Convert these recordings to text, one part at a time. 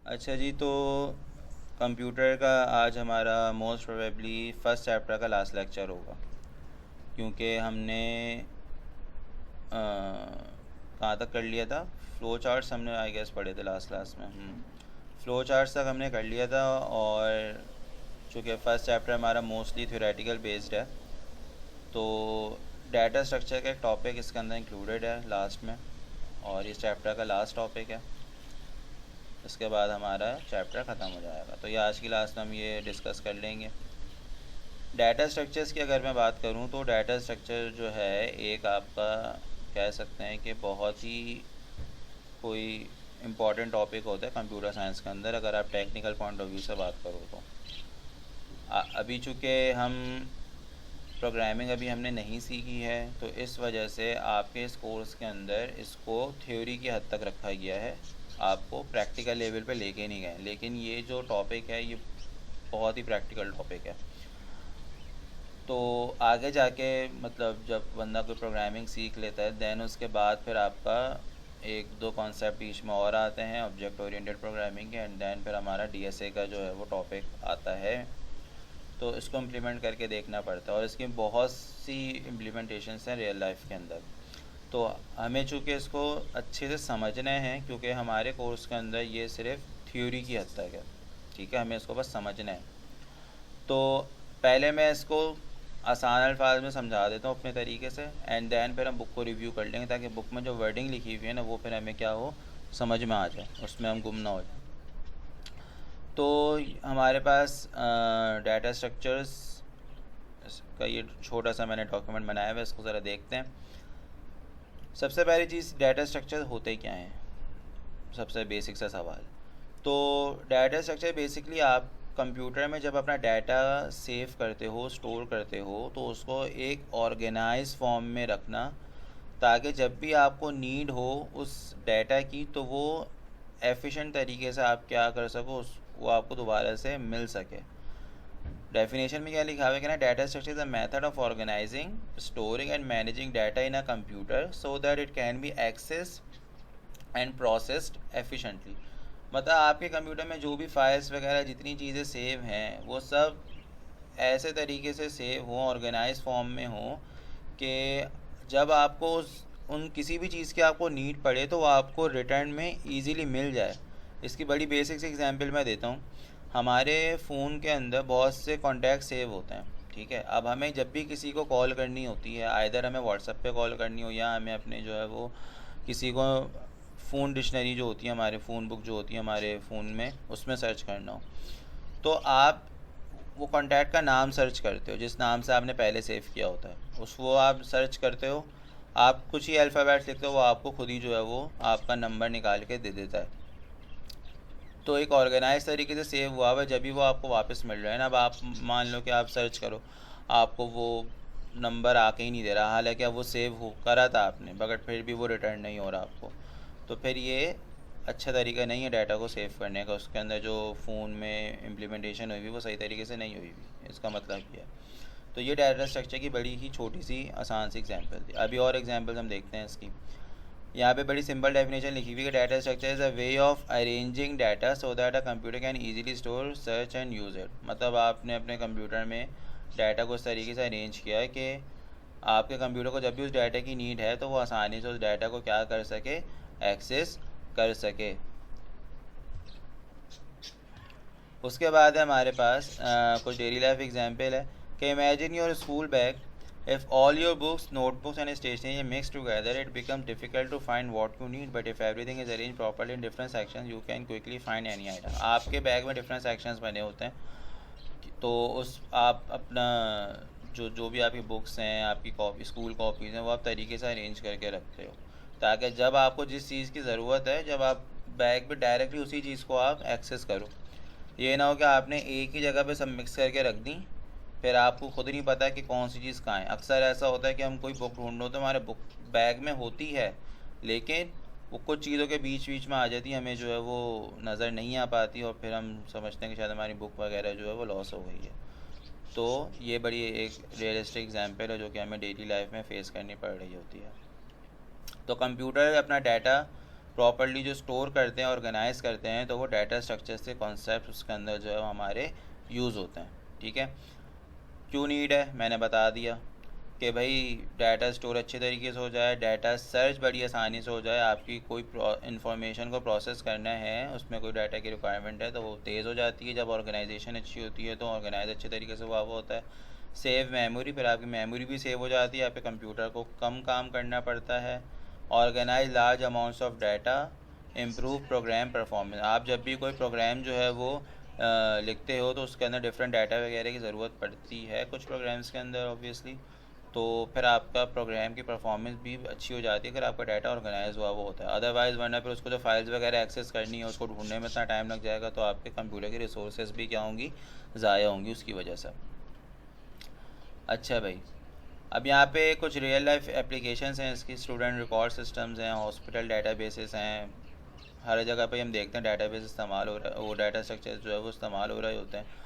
अच्छा जी, तो कंप्यूटर का आज हमारा मोस्ट प्रोबेबली फर्स्ट चैप्टर का लास्ट लेक्चर होगा, क्योंकि हमने कहाँ तक कर लिया था। फ़्लो चार्ट्स हमने आई गेस पढ़े थे लास्ट क्लास में। फ़्लो चार्ट्स तक हमने कर लिया था, और चूँकि फ़र्स्ट चैप्टर हमारा मोस्टली थ्योरेटिकल बेस्ड है, तो डाटा स्ट्रक्चर का एक टॉपिक इसके अंदर इंक्लूडेड है लास्ट में, और इस चैप्टर का लास्ट टॉपिक है। इसके बाद हमारा चैप्टर ख़त्म हो जाएगा। तो ये आज की क्लास में हम ये डिस्कस कर लेंगे। डाटा स्ट्रक्चर्स की अगर मैं बात करूं, तो डाटा स्ट्रक्चर जो है एक आपका कह सकते हैं कि बहुत ही कोई इम्पॉर्टेंट टॉपिक होता है कंप्यूटर साइंस के अंदर, अगर आप टेक्निकल पॉइंट ऑफ व्यू से बात करो तो। अभी चूँकि हम प्रोग्रामिंग अभी हमने नहीं सीखी है, तो इस वजह से आपके इस कोर्स के अंदर इसको थ्योरी की हद तक रखा गया है, आपको प्रैक्टिकल लेवल पे लेके नहीं गए। लेकिन ये जो टॉपिक है ये बहुत ही प्रैक्टिकल टॉपिक है। तो आगे जाके मतलब जब बंदा कोई प्रोग्रामिंग सीख लेता है, देन उसके बाद फिर आपका एक दो कॉन्सेप्ट बीच में और आते हैं ऑब्जेक्ट ओरिएंटेड प्रोग्रामिंग के, एंड देन फिर हमारा डीएसए का जो है वो टॉपिक आता है। तो इसको इम्प्लीमेंट करके देखना पड़ता है, और इसकी बहुत सी इम्प्लीमेंटेशंस हैं रियल लाइफ के अंदर। तो हमें चूँकि इसको अच्छे से समझना है, क्योंकि हमारे कोर्स के अंदर ये सिर्फ थ्योरी की हद तक है, ठीक है, हमें इसको बस समझना है। तो पहले मैं इसको आसान अल्फाज में समझा देता हूँ अपने तरीके से, एंड देन फिर हम बुक को रिव्यू कर लेंगे, ताकि बुक में जो वर्डिंग लिखी हुई है ना, वो फिर हमें क्या हो, समझ में आ जाए, उसमें हम गुम ना हो जाए। तो हमारे पास डाटा स्ट्रक्चर्स का ये छोटा सा मैंने डॉक्यूमेंट बनाया हुआ है, इसको ज़रा देखते हैं। सबसे पहली चीज़, डाटा स्ट्रक्चर होते क्या हैं, सबसे बेसिक सा सवाल। तो डाटा स्ट्रक्चर बेसिकली आप कंप्यूटर में जब अपना डाटा सेव करते हो, स्टोर करते हो, तो उसको एक ऑर्गेनाइज फॉर्म में रखना, ताकि जब भी आपको नीड हो उस डाटा की, तो वो एफिशिएंट तरीके से आप क्या कर सको, वो आपको दोबारा से मिल सके। डेफिनेशन में क्या लिखा हुआ है कि ना, data structure is a method of organising, storing and managing data in a computer so that it can be access and processed efficiently. मतलब आपके कंप्यूटर में जो भी फाइल्स वगैरह जितनी चीज़ें सेव हैं, वो सब ऐसे तरीके से सेव हों, ऑर्गेनाइज फॉर्म में हों, कि जब आपको उन किसी भी चीज़ की आपको नीड पड़े, तो वो आपको रिटर्न में इजीली मिल जाए। इसकी बड़ी बेसिक सी एग्जांपल मैं देता हूँ। हमारे फ़ोन के अंदर बहुत से कॉन्टैक्ट सेव होते हैं, ठीक है। अब हमें जब भी किसी को कॉल करनी होती है, आइदर हमें व्हाट्सएप पे कॉल करनी हो, या हमें अपने जो है वो किसी को फ़ोन डिक्शनरी जो होती है, हमारे फ़ोन बुक जो होती है हमारे फ़ोन में, उसमें सर्च करना हो, तो आप वो कॉन्टैक्ट का नाम सर्च करते हो जिस नाम से आपने पहले सेव किया होता है, उस वो आप सर्च करते हो, आप कुछ ही अल्फ़ाबेट्स लिखते हो, वो आपको खुद ही जो है वो आपका नंबर निकाल के दे देता है। तो एक ऑर्गेनाइज तरीके से सेव हुआ हुआ है, जब भी वो आपको वापस मिल रहा है ना। अब आप मान लो कि आप सर्च करो, आपको वो नंबर आके ही नहीं दे रहा, हालांकि अब वो सेव हो करा था आपने, मगर फिर भी वो रिटर्न नहीं हो रहा आपको, तो फिर ये अच्छा तरीका नहीं है डाटा को सेव करने का। उसके अंदर जो फ़ोन में इम्प्लीमेंटेशन हुई हुई वो सही तरीके से नहीं हुई हुई, इसका मतलब ये है। तो ये डाटा स्ट्रक्चर की बड़ी ही छोटी सी आसान सी एग्जांपल थी। अभी और एग्जांपल्स हम देखते हैं इसकी। यहाँ पे बड़ी सिंपल डेफिनेशन लिखी हुई है, data structure is a way of arranging data so that a computer can easily store, search and use it. मतलब आपने अपने कंप्यूटर में डाटा को इस तरीके से अरेंज किया है कि आपके कंप्यूटर को जब भी उस डाटा की नीड है, तो वो आसानी से उस डाटा को क्या कर सके, एक्सेस कर सके। उसके बाद है हमारे पास कुछ डेली लाइफ एग्जांपल है कि imagine your school bag, if all your books, notebooks and stationery are mixed together, it becomes difficult to find what you need, but if everything is arranged properly in different sections, you can quickly find any item। आपके bag में different sections बने होते हैं, तो उस आप अपना जो जो भी आपकी बुक्स हैं, आपकी कॉपी, स्कूल कॉपीज़ हैं, वो आप तरीके से अरेंज करके रखते हो, ताकि जब आपको जिस चीज़ की ज़रूरत है, जब आप बैग में डायरेक्टली उसी चीज़ को आप एक्सेस करो। ये ना हो कि आपने एक ही जगह पे सब मिक्स करके रख दी, फिर आपको खुद नहीं पता कि कौन सी चीज़ कहाँ है। अक्सर ऐसा होता है कि हम कोई बुक ढूंढ लो, तो हमारे बुक बैग में होती है, लेकिन वो कुछ चीज़ों के बीच बीच में आ जाती है, हमें जो है वो नज़र नहीं आ पाती, और फिर हम समझते हैं कि शायद हमारी बुक वगैरह जो है वो लॉस हो गई है। तो ये बड़ी एक रियलिस्टिक एग्जांपल है जो कि हमें डेली लाइफ में फ़ेस करनी पड़ रही होती है। तो कंप्यूटर अपना डाटा प्रॉपर्ली जो स्टोर करते हैं, ऑर्गेनाइज करते हैं, तो वो डाटा स्ट्रक्चर्स के कॉन्सेप्ट उसके अंदर जो है हमारे यूज़ होते हैं। ठीक है, क्यों नीड है मैंने बता दिया कि भाई डाटा स्टोर अच्छे तरीके से हो जाए, डाटा सर्च बड़ी आसानी से हो जाए, आपकी कोई इंफॉर्मेशन को प्रोसेस करना है, उसमें कोई डाटा की रिक्वायरमेंट है तो वो तेज़ हो जाती है। जब ऑर्गेनाइजेशन अच्छी होती है तो ऑर्गेनाइज अच्छे तरीके से हुआ होता है। सेव मेमोरी, फिर आपकी मेमोरी भी सेव हो जाती है, आपके कंप्यूटर को कम काम करना पड़ता है। Organise large amounts of data, improve program performance. आप जब भी कोई प्रोग्राम जो है वो लिखते हो तो उसके अंदर डिफरेंट डाटा वगैरह की ज़रूरत पड़ती है कुछ प्रोग्राम्स के अंदर ऑब्वियसली, तो फिर आपका प्रोग्राम की परफॉर्मेंस भी अच्छी हो जाती है अगर आपका डाटा ऑर्गेनाइज हुआ वो होता है। अदरवाइज़ वरना फिर उसको जो फाइल्स वगैरह एक्सेस करनी है उसको ढूंढने में इतना टाइम लग जाएगा तो आपके कंप्यूटर की रिसोर्सेज भी क्या होंगी, ज़ाया होंगी उसकी वजह से। अच्छा भाई, अब यहाँ पे कुछ रियल लाइफ एप्लीकेशंस हैं इसकी, स्टूडेंट रिकॉर्ड सिस्टम्स हैं, हॉस्पिटल डाटाबेसेस हैं, हर जगह पे हम देखते हैं डाटाबेस इस्तेमाल हो रहा है, वो डाटा स्ट्रक्चर जो है वो इस्तेमाल हो रहे होते हैं।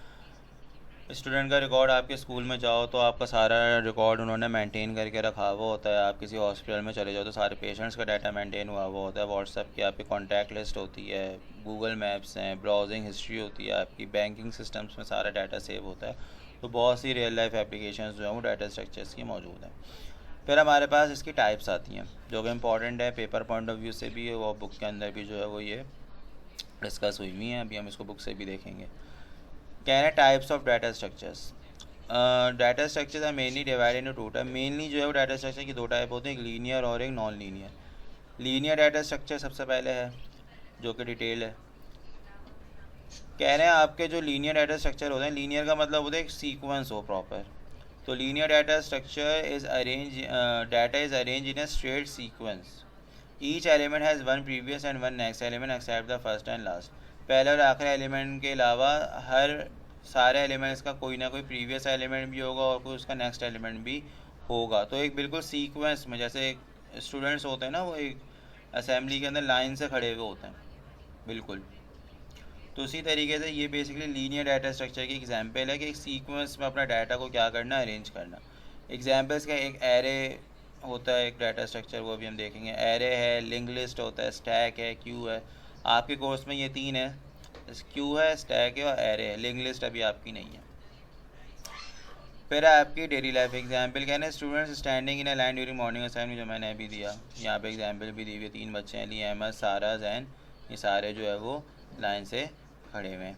स्टूडेंट का रिकॉर्ड, आपके स्कूल में जाओ तो आपका सारा रिकॉर्ड उन्होंने मेंटेन करके रखा हुआ होता है। आप किसी हॉस्पिटल में चले जाओ तो सारे पेशेंट्स का डाटा मेंटेन हुआ हुआ होता है। व्हाट्सएप की आपकी कॉन्टैक्ट लिस्ट होती है, गूगल मैप्स हैं, ब्राउजिंग हिस्ट्री होती है, आपकी बैंकिंग सिस्टम्स में सारा डाटा सेव होता है। तो बहुत सी रियल लाइफ एप्लीकेशंस जो हैं वो डाटा स्ट्रक्चर्स की मौजूद हैं। फिर हमारे पास इसकी टाइप्स आती हैं जो कि इम्पॉर्टेंट है पेपर पॉइंट ऑफ व्यू से भी, और बुक के अंदर भी जो है वो ये डिस्कस हुई हुई हैं। अभी हम इसको बुक से भी देखेंगे। क्या है types of data structures. Data structures are mainly divided into two type. Mainly जो है वो डाटा स्ट्रक्चर की दो टाइप होते हैं, एक लीनियर और एक non linear. Linear data structure सबसे पहले है जो कि डिटेल है। कह रहे हैं आपके जो लीनियर डाटा स्ट्रक्चर होते हैं, लीनियर का मतलब होता है एक सीक्वेंस हो प्रॉपर। तो linear data structure is arrange, data is arrange in a straight sequence. Each element has one previous and one next element except the first and last. पहले और आखिरी एलिमेंट के अलावा हर सारे एलिमेंट्स का कोई ना कोई प्रीवियस एलिमेंट भी होगा और कोई उसका नेक्स्ट एलिमेंट भी होगा। तो एक बिल्कुल सीक्वेंस में, जैसे स्टूडेंट्स होते हैं ना वो एक असेंबली के अंदर लाइन से खड़े हुए होते हैं बिल्कुल, तो उसी तरीके से ये बेसिकली लीनियर डाटा स्ट्रक्चर की एग्जांपल है कि एक सीक्वेंस में अपना डाटा को क्या करना, अरेंज करना। एग्जांपल्स का एक एरे होता है एक डाटा स्ट्रक्चर, वो भी हम देखेंगे। एरे है, लिंक लिस्ट होता है, स्टैक है, क्यू है। आपके कोर्स में ये तीन है, क्यू है, स्टैक है और एरे है। लिंक लिस्ट अभी आपकी नहीं है। फिर आपकी डेली लाइफ एग्जाम्पल कहना है students standing in a line during morning assignment, जो मैंने अभी दिया। यहाँ पे एग्जाम्पल भी दी हुई है, तीन बच्चे हैं, ली अहमद, सारा, जैन। ये सारे जो है वो लाइन से खड़े हुए हैं।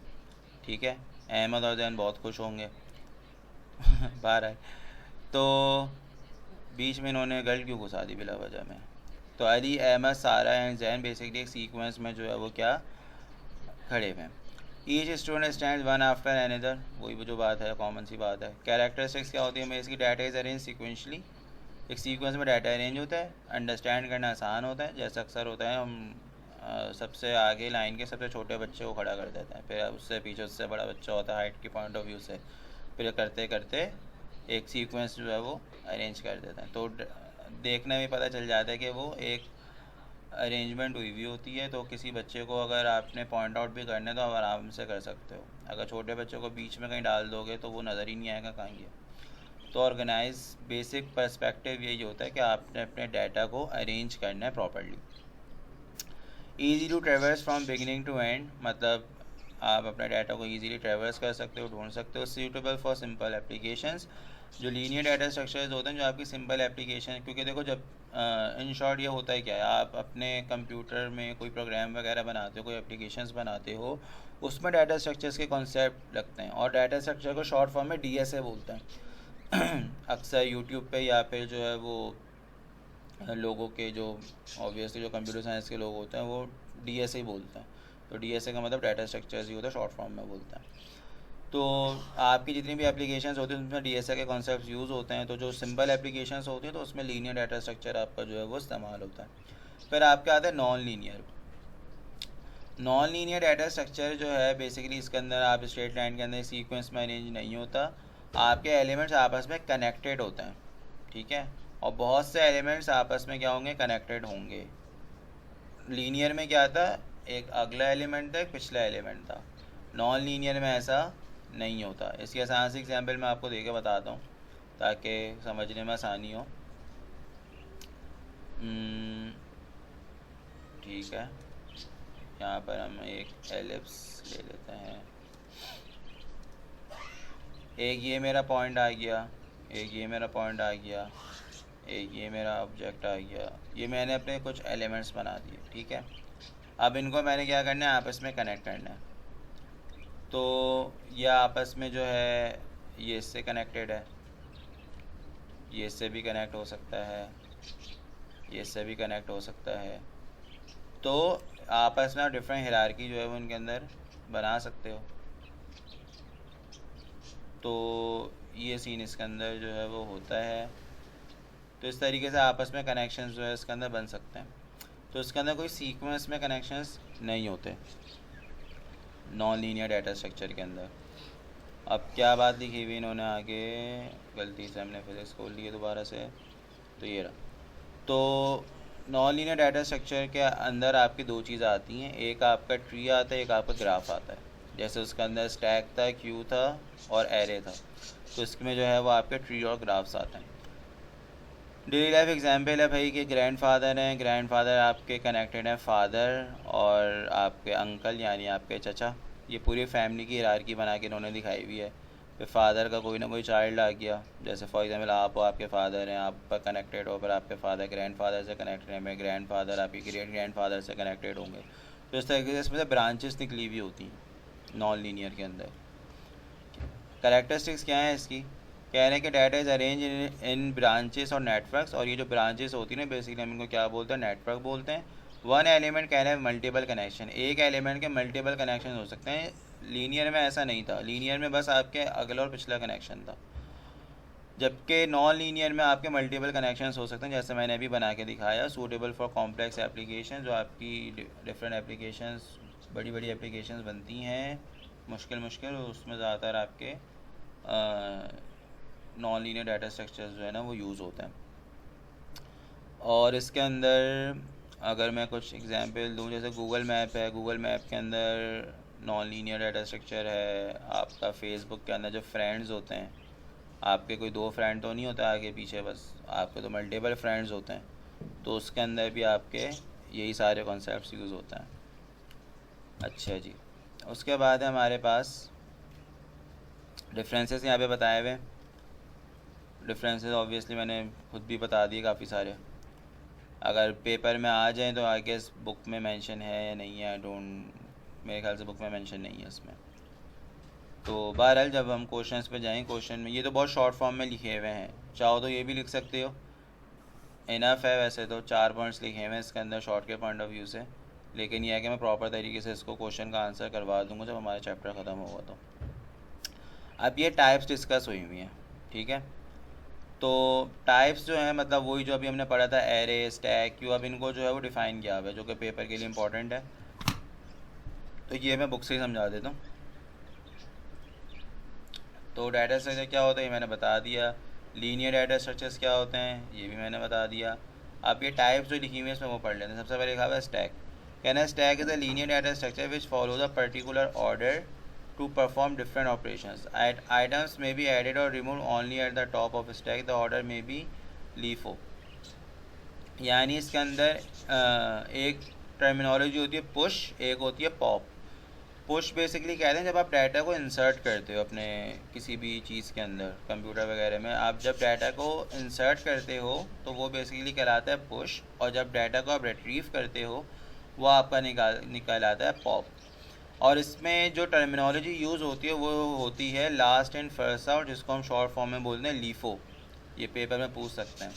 ठीक है, अहमद और जैन बहुत खुश होंगे बाहर आए तो बीच में इन्होंने गर्ल क्यों घुसा दी बिला वजह में। तो अली, अहमद, सारा एंड जैन बेसिकली एक सीक्वेंस में जो है वो क्या खड़े हुए हैं। Each student stand one after another, वही जो बात है, कॉमन सी बात है। कैरेक्टरिस्टिक्स क्या होती है मैं इसकी, डाटा इज अरेंज सिक्वेंशली। एक सीक्वेंस में डाटा अरेंज होता है, अंडरस्टैंड करना आसान होता है। जैसे अक्सर होता है हम सबसे आगे लाइन के सबसे छोटे बच्चे को खड़ा कर देते हैं, फिर उससे पीछे उससे बड़ा बच्चा होता है हाइट के पॉइंट ऑफ व्यू से, फिर करते करते एक सीक्वेंस जो है वो अरेंज कर देते हैं। तो देखने में पता चल जाता है कि वो एक अरेंजमेंट हुई हुई होती है। तो किसी बच्चे को अगर आपने पॉइंट आउट भी करना है तो आप आराम से कर सकते हो। अगर छोटे बच्चों को बीच में कहीं डाल दोगे तो वो नज़र ही नहीं आएगा कहाँ गया। तो ऑर्गेनाइज बेसिक पर्सपेक्टिव यही होता है कि आपने अपने डाटा को अरेंज करना है properly. Easy to traverse from beginning to end, मतलब आप अपने डाटा को ईजीली ट्रेवर्स कर सकते हो, ढूंढ सकते हो। सूटेबल फॉर सिंपल एप्लीकेशंस, जो लीनियर डाटा स्ट्रक्चर्स होते हैं जो आपकी सिंपल एप्लीकेशन, क्योंकि देखो जब इन शॉर्ट ये होता है क्या है, आप अपने कंप्यूटर में कोई प्रोग्राम वगैरह बनाते हो, कोई एप्लीकेशंस बनाते हो, उसमें डाटा स्ट्रक्चर्स के कॉन्सेप्ट लगते हैं और डाटा स्ट्रक्चर को शॉर्ट फॉर्म में डीएसए बोलते हैं अक्सर यूट्यूब पे या फिर जो है वो लोगों के जो ऑब्वियसली जो कंप्यूटर साइंस के लोग होते हैं वो डीएसए ही बोलते हैं। तो डीएसए का मतलब डाटा स्ट्रक्चर्स ही होता है, शॉर्ट फॉर्म में बोलते हैं। तो आपकी जितनी भी एप्लीकेशंस होती हैं उसमें डीएसए के कॉन्सेप्ट्स यूज़ होते हैं। तो जो सिंपल एप्लीकेशंस होती हैं तो उसमें लीनियर डाटा स्ट्रक्चर आपका जो है वो इस्तेमाल होता है। फिर आपके आते हैं non linear. Non linear data structure जो है बेसिकली इसके अंदर आप स्ट्रेट लाइन के अंदर सीक्वेंस में अरेंज नहीं होता, आपके एलिमेंट्स आपस में कनेक्टेड होते हैं। ठीक है, और बहुत से एलिमेंट्स आपस में क्या होंगे, कनेक्टेड होंगे। लीनियर में क्या था, एक अगला एलिमेंट था एक पिछला एलिमेंट था। नॉन लीनियर में ऐसा नहीं होता। इसकी आसान सी एग्जांपल मैं आपको देके बताता हूँ ताकि समझने में आसानी हो। ठीक है, यहाँ पर हम एक एलिप्स ले लेते हैं। एक ये मेरा पॉइंट आ गया, एक ये मेरा पॉइंट आ गया, एक ये मेरा ऑब्जेक्ट आ गया। ये मैंने अपने कुछ एलिमेंट्स बना दिए, ठीक है। अब इनको मैंने क्या करना है, आपस में कनेक्ट करना है। तो ये आपस में जो है ये इससे कनेक्टेड है, ये इससे भी कनेक्ट हो सकता है, ये इससे भी कनेक्ट हो सकता है। तो आपस में डिफरेंट हायरार्की जो है वो उनके अंदर बना सकते हो। तो ये सीन इसके अंदर जो है वो होता है। तो इस तरीके से आपस में कनेक्शंस जो है इसके अंदर बन सकते हैं। तो इसके अंदर कोई सीक्वेंस में कनेक्शंस नहीं होते नॉन लीनियर डाटा स्ट्रक्चर के अंदर। अब क्या बात लिखी हुई इन्होंने आगे, गलती से हमने फिजिक्स खोल ली है दोबारा से, तो ये रहा। तो नॉन लीनियर डाटा स्ट्रक्चर के अंदर आपकी दो चीज़ें आती हैं, एक आपका ट्री आता है, एक आपका ग्राफ आता है। जैसे उसके अंदर स्टैक था, क्यू था और एरे था, तो इसमें जो है वो आपके ट्री और ग्राफ्स आते हैं। डेली लाइफ एग्जाम्पल है भाई कि ग्रैंडफादर हैं, ग्रैंडफादर आपके कनेक्टेड हैं फादर और आपके अंकल यानी आपके चचा। ये पूरी फैमिली की हायरार्की बना के इन्होंने दिखाई हुई है। फिर फादर का कोई ना कोई चाइल्ड आ गया, जैसे फॉर एग्जांपल आप हो, आपके फादर हैं, आप पर कनेक्टेड हो, पर आपके फादर ग्रैंडफादर से कनेक्टेड हैं, मेरे ग्रैंडफादर आपके ग्रेट ग्रैंडफादर से कनेक्टेड होंगे। तो इस तरीके से इसमें से ब्रांचेस निकली हुई होती हैं नॉन लीनियर के अंदर। कैरेक्टरिस्टिक्स क्या है इसकी, कह रहे हैं कि data is arrange in branches और नेटवर्क्स। और ये जो ब्रांचेस होती है ना बेसिकली हम इनको क्या बोलते हैं, नेटवर्क बोलते हैं। वन एलिमेंट कह रहे हैं मल्टीपल कनेक्शन, एक एलिमेंट के मल्टीपल कनेक्शन हो सकते हैं। लीनियर में ऐसा नहीं था, लीनियर में बस आपके अगला और पिछला कनेक्शन था, जबकि नॉन लीनियर में आपके मल्टीपल कनेक्शंस हो सकते हैं, जैसे मैंने अभी बना के दिखाया। सूटेबल फॉर कॉम्प्लेक्स एप्लीकेशन, जो आपकी डिफरेंट एप्लीकेशंस, बड़ी बड़ी एप्लीकेशंस बनती हैं मुश्किल, उसमें ज़्यादातर आपके नॉन लीनियर डाटा स्ट्रक्चर्स जो है ना वो यूज़ होते हैं। और इसके अंदर अगर मैं कुछ एग्जांपल दूं, जैसे गूगल मैप है, गूगल मैप के अंदर नॉन लीनियर डाटा स्ट्रक्चर है। आपका फेसबुक के अंदर जो फ्रेंड्स होते हैं, आपके कोई दो फ्रेंड तो नहीं होता आगे पीछे, बस आपके तो मल्टीपल फ्रेंड्स होते हैं, तो उसके अंदर भी आपके यही सारे कॉन्सेप्ट्स यूज़ होते हैं। अच्छा जी, उसके बाद है हमारे पास डिफरेंसेस यहाँ पे बताए हुए। डिफरेंसेस ऑब्वियसली मैंने खुद भी बता दिए काफ़ी सारे, अगर पेपर में आ जाएं तो आई गेस बुक में मेंशन है या नहीं है, आई डोंट, मेरे ख्याल से बुक में मेंशन नहीं है इसमें। तो बहरहाल जब हम क्वेश्चंस पे जाएं, क्वेश्चन में ये तो बहुत शॉर्ट फॉर्म में लिखे हुए हैं, चाहो तो ये भी लिख सकते हो, इनफ है। वैसे तो 4 पॉइंट्स लिखे हुए हैं इसके अंदर शॉर्ट के पॉइंट ऑफ व्यू से, लेकिन यह है कि मैं प्रॉपर तरीके से इसको क्वेश्चन का आंसर करवा दूँगा जब हमारा चैप्टर ख़त्म होगा। तो अब ये टाइप्स डिस्कस हुई हुई हैं, ठीक है। तो टाइप्स जो है मतलब वही जो अभी हमने पढ़ा था, एरे, स्टैक, क्यू, अब इनको जो है वो डिफ़ाइन किया हुआ है, जो कि पेपर के लिए इंपॉर्टेंट है। तो ये मैं बुक से ही समझा देता हूँ। तो डाटा स्ट्रक्चर क्या होता है ये मैंने बता दिया, लीनियर डाटा स्ट्रक्चर्स क्या होते हैं ये भी मैंने बता दिया। अब ये टाइप्स जो लिखी हुई है इसमें वो पढ़ लेते हैं। सबसे पहले लिखा हुआ है स्टैक, कहना stack is a linear data structure which follows a particular order to perform different operations. Items may be added or removed only at the top of a stack. The order may be LIFO. यानी इसके अंदर एक terminology होती है push, एक होती है pop. Push basically कहते हैं जब आप डाटा को इंसर्ट करते हो अपने किसी भी चीज़ के अंदर, कंप्यूटर वगैरह में आप जब डाटा को इंसर्ट करते हो तो वो बेसिकली कहलाता है पुश, और जब डाटा को आप रिट्रीव करते हो वो आपका निकाल आता है पॉप। और इसमें जो टर्मिनोलॉजी यूज़ होती है वो होती है लास्ट एंड फर्स्ट आउट, जिसको हम शॉर्ट फॉर्म में बोलते हैं लीफो। ये पेपर में पूछ सकते हैं,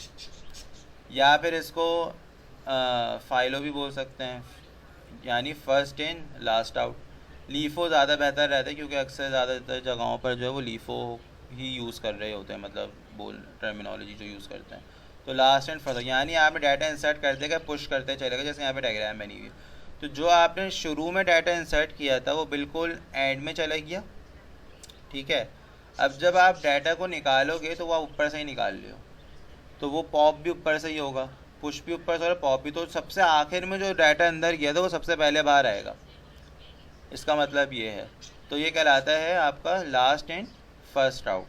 या फिर इसको फाइलो भी बोल सकते हैं, यानी first in last out. LIFO ज़्यादा बेहतर रहता है क्योंकि अक्सर ज़्यादातर जगहों पर जो है वो लीफो ही यूज़ कर रहे होते हैं, मतलब बोल टर्मिनोलॉजी जो यूज़ करते हैं। तो लास्ट एंड फर्स्ट, यानी आप डाटा इंसर्ट करते गए, पुश करते चलेगा, जैसे यहाँ पे डायग्राम बनी हुई है। तो जो आपने शुरू में डाटा इंसर्ट किया था वो बिल्कुल एंड में चला गया, ठीक है। अब जब आप डाटा को निकालोगे तो वो ऊपर से ही निकाल लियो, तो वो पॉप भी ऊपर से ही होगा, पुश भी ऊपर से और पॉप भी। तो सबसे आखिर में जो डाटा अंदर गया था वो सबसे पहले बाहर आएगा, इसका मतलब ये है। तो ये कहलाता है आपका लास्ट एंड फर्स्ट आउट।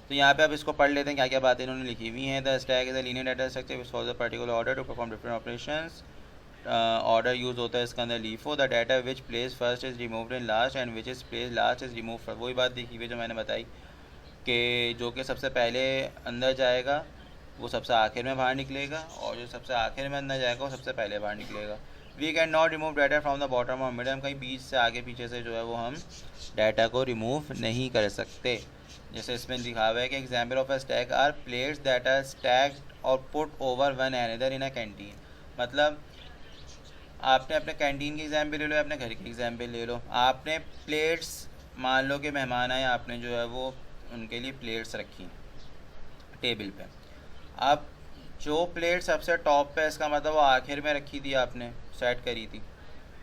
तो यहाँ पे आप इसको पढ़ लेते हैं क्या क्या बातें इन्होंने लिखी हुई हैं। The stack is a linear data structure which follows a particular order to perform different operations. Order use होता है इसके अंदर LIFO. The data which place first is removed in last and which is place last is remove first. वही बात देखी हुई जो मैंने बताई कि जो कि सबसे पहले अंदर जाएगा वो सबसे आखिर में बाहर निकलेगा, और जो सबसे आखिर में अंदर जाएगा वो सबसे पहले बाहर निकलेगा। We can not remove data from the bottom और मिडल। हम कहीं बीच से आगे पीछे से जो है वो हम डाटा को रिमूव नहीं कर सकते। जैसे इसमें लिखा हुआ है कि example of a stack are plates that are stacked और put over one another in a canteen. मतलब आपने अपने कैंटीन की एग्जाम्पल ले लो, अपने घर की एग्जाम्पल ले लो। आपने प्लेट्स, मान लो कि मेहमान आए, आपने जो है वो उनके लिए प्लेट्स रखी टेबल पे। अब जो प्लेट सबसे टॉप पे, इसका मतलब वो आखिर में रखी थी, आपने सेट करी थी,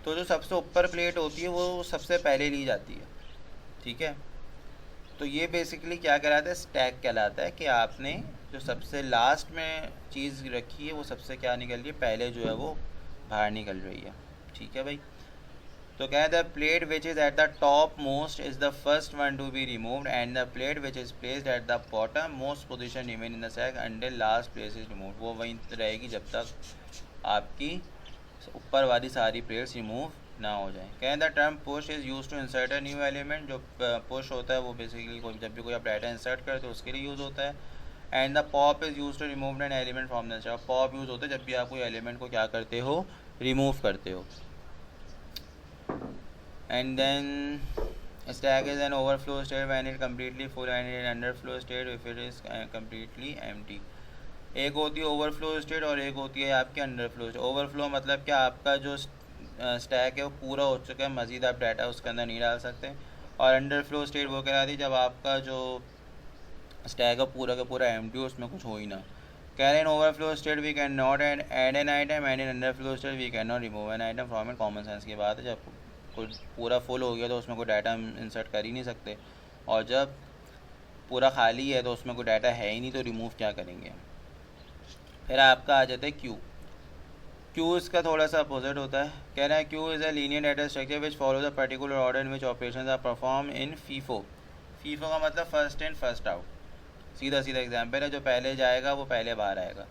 तो जो सबसे ऊपर प्लेट होती है वो सबसे पहले ली जाती है। ठीक है, तो ये बेसिकली क्या कहलाता है, स्टैक कहलाता है कि आपने जो सबसे लास्ट में चीज़ रखी है वो सबसे क्या निकल रही है, पहले जो है वो बाहर निकल रही है। ठीक है भाई, तो क्या है, the plate which is at the top most is the first one to be removed and the plate which is placed at the bottom most position remain in the stack until last place is removed. वो वहीं रहेगी जब तक आपकी ऊपर वाली सारी plates remove ना हो जाए। कहें the term push is use to insert a new element. जो पुश होता है वो बेसिकली कोई जब भी कोई आप डाटा इंसर्ट करते हो उसके लिए यूज़ होता है। And the pop is use to remove an element from the stack. Pop use होता है जब भी आप कोई एलिमेंट को क्या करते हो, रिमूव करते हो। And then a stack is an overflow state when it completely full and an underflow state if it is completely empty। एक होती है ओवरफ्लो स्टेट और एक होती है आपकी अंडरफ्लो स्टेट। ओवरफ्लो मतलब कि आपका जो स्टैक है वो पूरा हो चुका है, मज़ीद आप डाटा उसके अंदर नहीं डाल सकते। और अंडरफ्लो स्टेट वो कहलाती है जब आपका जो स्टैक है पूरा का पूरा एम्प्टी हो, उसमें कुछ हो ही ना। कह रहे हैं overflow state we can not add an item and in underflow state we can not remove an item from it. Common sense की बात है, जब कोई पूरा फुल हो गया तो उसमें कोई डाटा हम इंसर्ट कर ही नहीं सकते, और जब पूरा खाली है तो उसमें कोई डाटा है ही नहीं तो रिमूव क्या करेंगे। फिर आपका आ जाता है क्यू। क्यू इसका थोड़ा सा अपोजिट होता है। कह रहा है queue is a linear data structure which follow the particular order in which operations are perform in FIFO. FIFO का मतलब फर्स्ट इन फर्स्ट आउट, सीधा सीधा एग्जाम्पल है, जो पहले जाएगा वो पहले बाहर आएगा।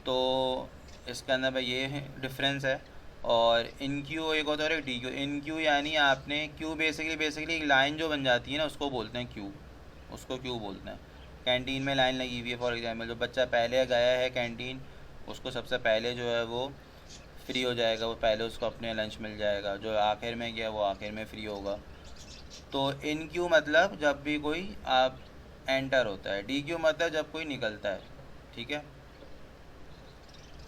तो इसके अंदर भाई ये डिफरेंस है। और इन क्यू एक होता है और डी क्यू। इन क्यू यानी आपने क्यू बेसिकली एक लाइन जो बन जाती है ना उसको बोलते हैं क्यू, उसको क्यू बोलते हैं। कैंटीन में लाइन लगी हुई है फॉर एग्जांपल, जो बच्चा पहले गया है कैंटीन उसको सबसे पहले जो है वो फ्री हो जाएगा, वो पहले उसको अपने लंच मिल जाएगा। जो आखिर में गया वो आखिर में फ्री होगा। तो इन क्यू मतलब जब भी कोई आप एंटर होता है। डी क्यू मतलब जब कोई निकलता है। ठीक है,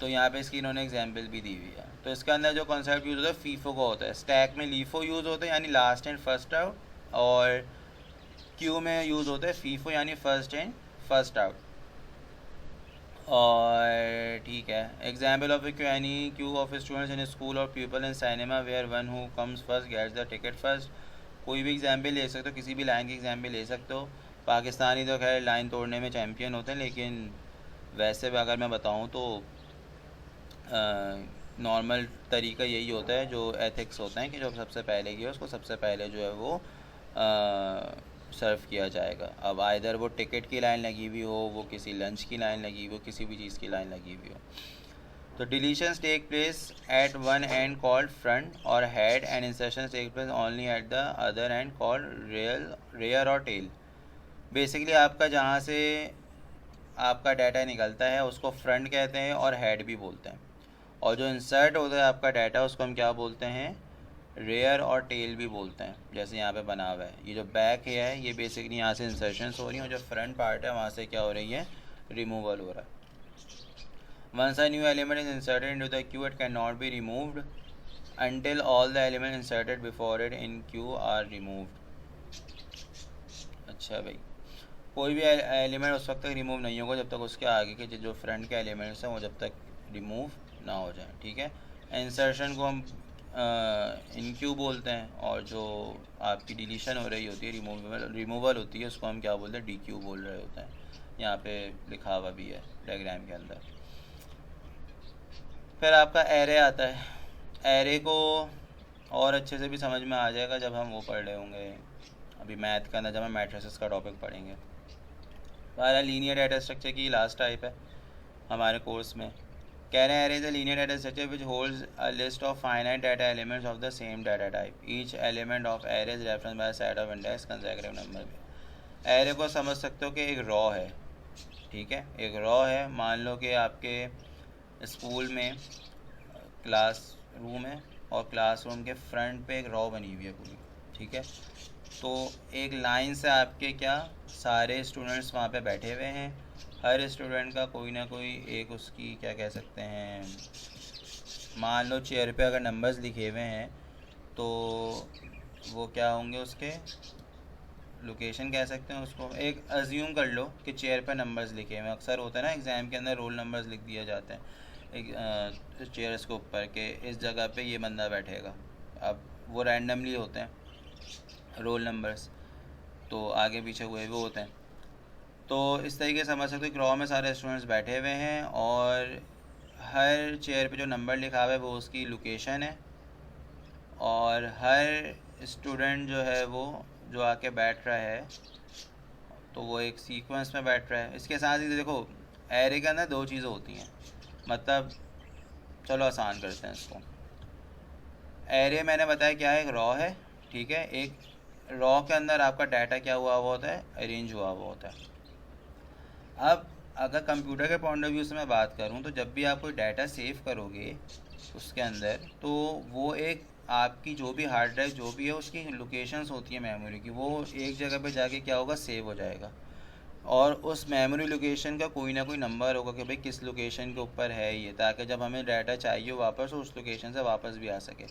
तो यहाँ पे इसकी इन्होंने एग्जाम्पल भी दी हुई है। तो इसके अंदर जो कॉन्सेप्ट यूज़ होता है फीफो का होता है। स्टैक में लीफो यूज़ होता है यानी लास्ट एंड फर्स्ट आउट, और क्यू में यूज़ होता है फीफो यानी फर्स्ट एंड फर्स्ट आउट। और ठीक है, एग्जाम्पल ऑफ क्यू यानी queue of students in school और people in cinema where one who comes first gets the ticket first. कोई भी एग्जाम्पल ले सकते हो, किसी भी लाइन की एग्जाम्पल ले सकते हो। पाकिस्तानी तो खैर लाइन तोड़ने में चैम्पियन होते हैं, लेकिन वैसे भी अगर मैं बताऊँ तो नॉर्मल तरीका यही होता है, जो एथिक्स होते हैं कि जो सबसे पहले किया उसको सबसे पहले जो है वो सर्व किया जाएगा। अब आइदर वो टिकट की लाइन लगी हुई हो, वो किसी लंच की लाइन लगी हुई हो, किसी भी चीज़ की लाइन लगी हुई हो। तो deletions take place at one end called front और head end insertions take place only at the other end called rear और टेल। बेसिकली आपका जहाँ से आपका डाटा निकलता है उसको फ्रंट कहते हैं और हेड भी बोलते हैं, और जो इंसर्ट होता है आपका डाटा उसको हम क्या बोलते हैं, रेयर और टेल भी बोलते हैं। जैसे यहाँ पे बना हुआ है, ये जो बैक है ये बेसिकली यहाँ से इंसर्शंस हो रही हैं, और जो फ्रंट पार्ट है वहाँ से क्या हो रही है, रिमूवल हो रहा है। Once a new element is inserted into the queue it can not be removed until all the elements inserted before it in queue are removed। अच्छा भाई, कोई भी एलिमेंट उस वक्त तक रिमूव नहीं होगा जब तक उसके आगे के जो फ्रंट के एलिमेंट्स हैं वो जब तक रिमूव ना हो जाए। ठीक है, इंसर्शन को हम इन क्यू बोलते हैं, और जो आपकी डिलीशन हो रही होती है, रिमूवल होती है, उसको हम क्या बोलते हैं, डी क्यू बोल रहे होते हैं। यहाँ पे लिखा हुआ भी है डायग्राम के अंदर। फिर आपका एरे आता है। एरे को और अच्छे से भी समझ में आ जाएगा जब हम वो पढ़ रहे होंगे अभी मैथ के अंदर, जब हम मैट्रिसेस का टॉपिक पढ़ेंगे। हमारा लीनियर डाटा स्ट्रक्चर की लास्ट टाइप है हमारे कोर्स में। कह रहे हैं array is a linear data structure which holds a list of finite data elements of the same data type, each element of array is reference by set of index consecutive number. Array को समझ सकते हो कि एक raw है, ठीक है, एक रॉ है। मान लो कि आपके स्कूल में क्लास रूम है और क्लासरूम के फ्रंट पे एक रॉ बनी हुई है पूरी, ठीक है। तो एक लाइन से आपके क्या सारे स्टूडेंट्स वहाँ पे बैठे हुए हैं, हर स्टूडेंट का कोई ना कोई एक उसकी क्या कह सकते हैं, मान लो चेयर पे अगर नंबर्स लिखे हुए हैं तो वो क्या होंगे, उसके लोकेशन कह सकते हैं उसको। एक अज्यूम कर लो कि चेयर पे नंबर्स लिखे हुए हैं, अक्सर होता है ना एग्ज़ाम के अंदर रोल नंबर्स लिख दिया जाते हैं एक चेयर्स के ऊपर के इस जगह पे ये बंदा बैठेगा। अब वो रैंडमली होते हैं रोल नंबर्स, तो आगे पीछे हुए भी होते हैं। तो इस तरीके से समझ सकते हो कि रॉ में सारे स्टूडेंट्स बैठे हुए हैं और हर चेयर पे जो नंबर लिखा हुआ है वो उसकी लोकेशन है, और हर स्टूडेंट जो है वो जो आके बैठ रहा है तो वो एक सीक्वेंस में बैठ रहा है। इसके साथ ही देखो एरे के अंदर दो चीज़ें होती हैं, मतलब चलो आसान करते हैं इसको। एरे मैंने बताया क्या है, एक रॉ है, ठीक है। एक रॉ के अंदर आपका डाटा क्या हुआ होता है, अरेंज हुआ होता है। अब अगर कंप्यूटर के पॉइंट ऑफ व्यू से मैं बात करूं तो जब भी आप कोई डाटा सेव करोगे उसके अंदर, तो वो एक आपकी जो भी हार्ड ड्राइव जो भी है उसकी लोकेशंस होती है मेमोरी की, वो एक जगह पे जाके क्या होगा, सेव हो जाएगा। और उस मेमोरी लोकेशन का कोई ना कोई नंबर होगा कि भाई किस लोकेशन के ऊपर है ये, ताकि जब हमें डाटा चाहिए वापस उस लोकेशन से वापस भी आ सके।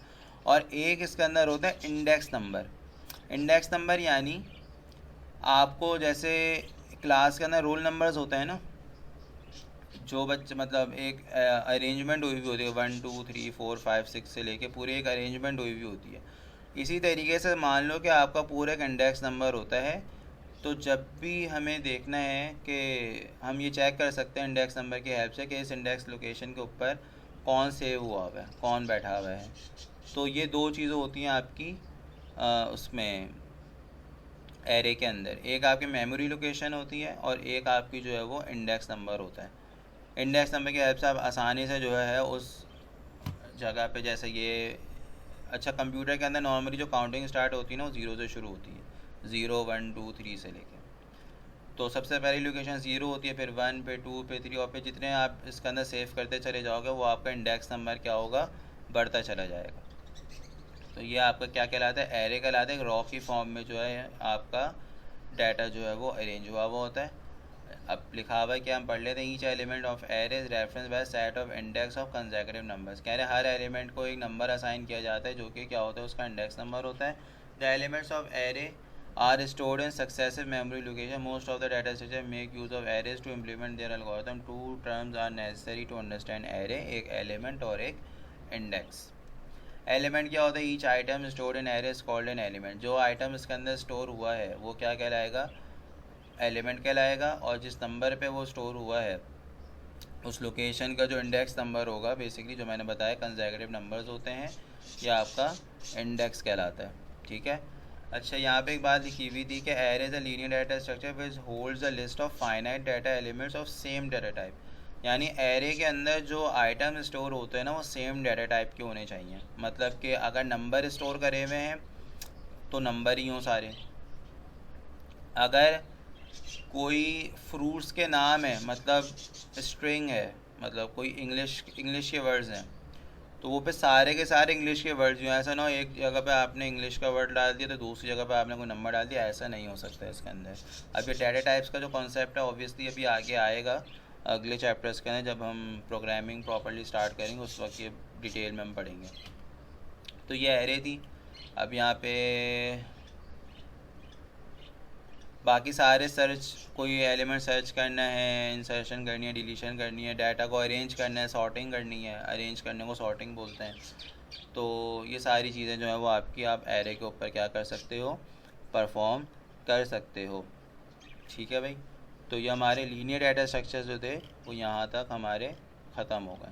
और एक इसके अंदर होता है इंडेक्स नंबर। इंडेक्स नंबर यानी आपको जैसे क्लास के अंदर रोल नंबर्स होते हैं ना, जो बच्चे मतलब एक अरेंजमेंट हुई हुई होती है 1 2 3 4 5 6 से लेके पूरी एक अरेंजमेंट हुई हुई होती है। इसी तरीके से मान लो कि आपका पूरा एक इंडेक्स नंबर होता है, तो जब भी हमें देखना है कि हम ये चेक कर सकते हैं इंडेक्स नंबर की हेल्प से कि इस इंडेक्स लोकेशन के ऊपर कौन सेव हुआ हुआ है, कौन बैठा हुआ है। तो ये दो चीज़ें होती हैं आपकी उसमें एरे के अंदर, एक आपकी मेमोरी लोकेशन होती है और एक आपकी जो है वो इंडेक्स नंबर होता है। इंडेक्स नंबर की हेल्प से आप आसानी से जो है उस जगह पे, जैसे ये अच्छा कंप्यूटर के अंदर नॉर्मली जो काउंटिंग स्टार्ट होती है ना वो ज़ीरो से शुरू होती है, 0 1 2 3 से लेके। तो सबसे पहली लोकेशन 0 होती है, फिर 1 पे 2 पे 3 और फिर जितने आप इसके अंदर सेव करते चले जाओगे वो आपका इंडेक्स नंबर क्या होगा, बढ़ता चला जाएगा। तो ये आपका क्या कहलाता है, एरे कहलाता है। एक रॉ की फॉर्म में जो है आपका डाटा जो है वो अरेंज हुआ हुआ होता है। अब लिखा हुआ है कि हम पढ़ लेते हैं, each element of array is reference by set of index of consecutive numbers. कह रहे हैं हर एलिमेंट को एक नंबर असाइन किया जाता है जो कि क्या होता है, उसका इंडेक्स नंबर होता है। The elements of array are stored in successive memory location. Most of the data structure make use of arrays to implement their algorithm. Two terms are necessary to understand array, एक element और एक index. Element क्या होता है, each item stored in array is called an element. जो item इसके अंदर store हुआ है वो क्या कहलाएगा, एलिमेंट कहलाएगा। और जिस नंबर पे वो स्टोर हुआ है उस लोकेशन का जो इंडेक्स नंबर होगा, बेसिकली जो मैंने बताया कंसेक्यूटिव नंबर्स होते हैं, ये आपका इंडेक्स कहलाता है, ठीक है। अच्छा, यहाँ पे एक बात लिखी हुई थी कि array is a linear data structure which holds a list of finite data elements of same data type. यानी एरे के अंदर जो आइटम स्टोर होते हैं ना वो सेम डाटा टाइप के होने चाहिए। मतलब कि अगर नंबर स्टोर करे हुए हैं तो नंबर ही हों सारे। अगर कोई फ्रूट्स के नाम है, मतलब स्ट्रिंग है, मतलब कोई इंग्लिश के वर्ड्स हैं, तो वो पे सारे के सारे इंग्लिश के वर्ड्स हैं। ऐसा ना हो एक जगह पे आपने इंग्लिश का वर्ड डाल दिया तो दूसरी जगह पे आपने कोई नंबर डाल दिया, ऐसा नहीं हो सकता है इसके अंदर। अब ये डाटा टाइप्स का जो कॉन्सेप्ट है ऑब्वियसली अभी आगे आएगा अगले चैप्टर्स के अंदर, जब हम प्रोग्रामिंग प्रॉपर्ली स्टार्ट करेंगे उस वक्त ये डिटेल में हम पढ़ेंगे। तो ये एरे थी। अब यहाँ पे बाकी सारे सर्च, कोई एलिमेंट सर्च करना है, इंसर्शन करनी है, डिलीशन करनी है, डाटा को अरेंज करना है, सॉर्टिंग करनी है, अरेंज करने को सॉर्टिंग बोलते हैं। तो ये सारी चीज़ें जो है वो आपकी आप एरे के ऊपर क्या कर सकते हो, परफॉर्म कर सकते हो, ठीक है भाई। तो ये हमारे लीनियर डाटा स्ट्रक्चर्स जो थे वो यहाँ तक हमारे ख़त्म हो गए।